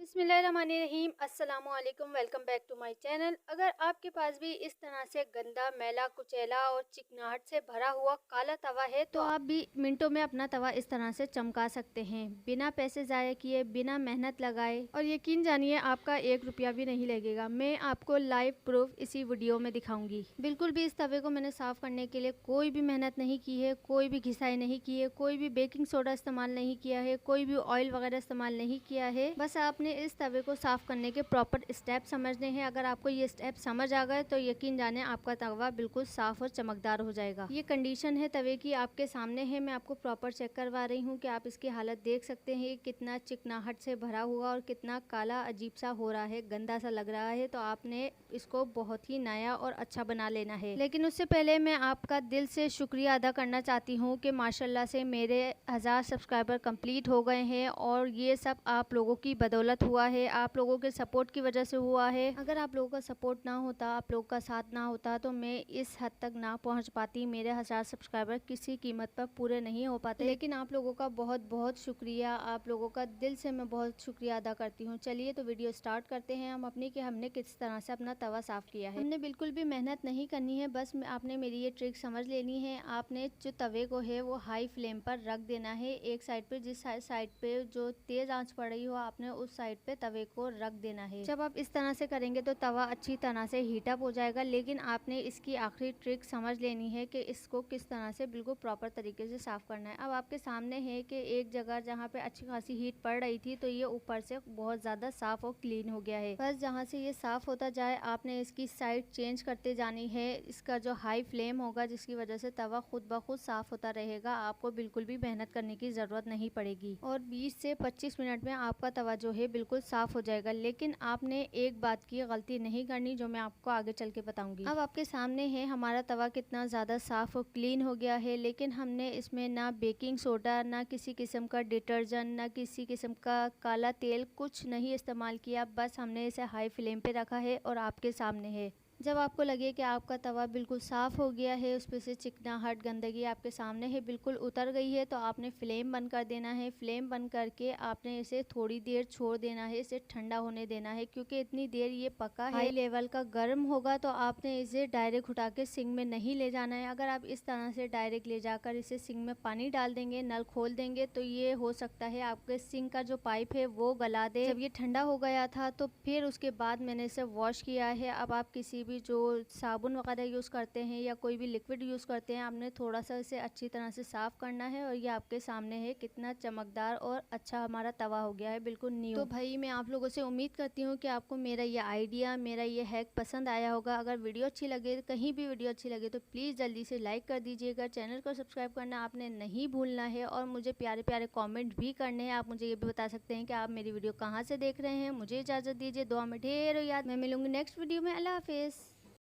बिस्मिल्लाहिर्रहमानिर्रहीम। अस्सलामुअलैकुम। Welcome back to my channel. अगर आपके पास भी इस तरह से गंदा, मैला, कुचैला और चिकनाहट से भरा हुआ काला तवा है तो आप भी मिनटों में अपना तवा इस तरह से चमका सकते हैं, बिना पैसे ज़ाया किए, बिना मेहनत लगाए। और यकीन जानिए आपका 1 रुपया भी नहीं लगेगा। मैं आपको लाइव प्रूफ इसी वीडियो में दिखाऊंगी। बिल्कुल भी इस तवे को मैंने साफ़ करने के लिए कोई भी मेहनत नहीं की है, कोई भी घिसाई नहीं की है, कोई भी बेकिंग सोडा इस्तेमाल नहीं किया है, कोई भी ऑयल वगैरह इस्तेमाल नहीं किया है। बस आपने इस तवे को साफ करने के प्रॉपर स्टेप समझने हैं। अगर आपको ये स्टेप समझ आ गए तो यकीन जाने आपका तवा बिल्कुल साफ और चमकदार हो जाएगा। ये कंडीशन है तवे की आपके सामने है। मैं आपको प्रॉपर चेक करवा रही हूँ कि आप इसकी हालत देख सकते हैं, कितना चिकनाहट से भरा हुआ और कितना काला अजीब सा हो रहा है, गंदा सा लग रहा है। तो आपने इसको बहुत ही नया और अच्छा बना लेना है। लेकिन उससे पहले मैं आपका दिल से शुक्रिया अदा करना चाहती हूँ कि माशाल्लाह से मेरे 1000 सब्सक्राइबर कंप्लीट हो गए हैं और ये सब आप लोगों की बदौलत हुआ है, आप लोगों के सपोर्ट की वजह से हुआ है। अगर आप लोगों का सपोर्ट ना होता, आप लोगों का साथ ना होता तो मैं इस हद तक ना पहुंच पाती। मेरे 1000 सब्सक्राइबर किसी कीमत पर पूरे नहीं हो पाते। लेकिन आप लोगों का बहुत बहुत शुक्रिया, आप लोगों का दिल से मैं बहुत शुक्रिया अदा करती हूँ। चलिए तो वीडियो स्टार्ट करते हैं हम अपनी कि हमने किस तरह से अपना तवा साफ़ किया है। हमने बिल्कुल भी मेहनत नहीं करनी है, बस आपने मेरी ये ट्रिक समझ लेनी है। आपने जो तवे को है वो हाई फ्लेम पर रख देना है। एक साइड पे, जिस साइड पे जो तेज़ आंच पड़ रही हो आपने उस साइड पे तवे को रख देना है। जब आप इस तरह से करेंगे तो तवा अच्छी तरह से हीटअप हो जाएगा। लेकिन आपने इसकी आखिरी ट्रिक समझ लेनी है कि इसको किस तरह से बिल्कुल प्रॉपर तरीके से साफ़ करना है। अब आपके सामने है कि एक जगह जहाँ पे अच्छी खासी हीट पड़ रही थी तो ये ऊपर से बहुत ज़्यादा साफ़ और क्लीन हो गया है। बस जहाँ से ये साफ़ होता जाए आपने इसकी साइड चेंज करते जानी है। इसका जो हाई फ्लेम होगा जिसकी वजह से तवा खुद ब खुद साफ़ होता रहेगा, आपको बिल्कुल भी मेहनत करने की ज़रूरत नहीं पड़ेगी और 20 से 25 मिनट में आपका तवा जो है बिल्कुल साफ़ हो जाएगा। लेकिन आपने एक बात की गलती नहीं करनी जो मैं आपको आगे चल के बताऊंगी। अब आपके सामने है हमारा तवा कितना ज़्यादा साफ़ और क्लीन हो गया है। लेकिन हमने इसमें ना बेकिंग सोडा, ना किसी किस्म का डिटर्जेंट, ना किसी किस्म का काला तेल, कुछ नहीं इस्तेमाल किया। बस हमने इसे हाई फ्लेम पे रखा है और आपके सामने है। जब आपको लगे कि आपका तवा बिल्कुल साफ़ हो गया है, उस पे से चिकनाहट, गंदगी आपके सामने है बिल्कुल उतर गई है, तो आपने फ्लेम बंद कर देना है। फ्लेम बंद करके आपने इसे थोड़ी देर छोड़ देना है, इसे ठंडा होने देना है। क्योंकि इतनी देर ये पका है, हाई लेवल का गर्म होगा तो आपने इसे डायरेक्ट उठा के सिंक में नहीं ले जाना है। अगर आप इस तरह से डायरेक्ट ले जाकर इसे सिंक में पानी डाल देंगे, नल खोल देंगे तो ये हो सकता है आपके सिंक का जो पाइप है वो गला दे। जब ये ठंडा हो गया था तो फिर उसके बाद मैंने इसे वॉश किया है। अब आप किसी भी जो साबुन वगैरह यूज़ करते हैं या कोई भी लिक्विड यूज़ करते हैं, आपने थोड़ा सा इसे अच्छी तरह से साफ़ करना है। और ये आपके सामने है कितना चमकदार और अच्छा हमारा तवा हो गया है, बिल्कुल न्यू। तो भाई मैं आप लोगों से उम्मीद करती हूँ कि आपको मेरा ये आइडिया, मेरा ये हैक पसंद आया होगा। अगर वीडियो अच्छी लगे, कहीं भी वीडियो अच्छी लगे तो प्लीज़ जल्दी से लाइक कर दीजिएगा। चैनल को सब्सक्राइब करना आपने नहीं भूलना है और मुझे प्यारे प्यारे कॉमेंट भी करने हैं। आप मुझे ये भी बता सकते हैं कि आप मेरी वीडियो कहाँ से देख रहे हैं। मुझे इजाज़त दीजिए, दुआ में ढेर याद। मैं मिलूंगी नेक्स्ट वीडियो में। अल्लाह हाफिज़।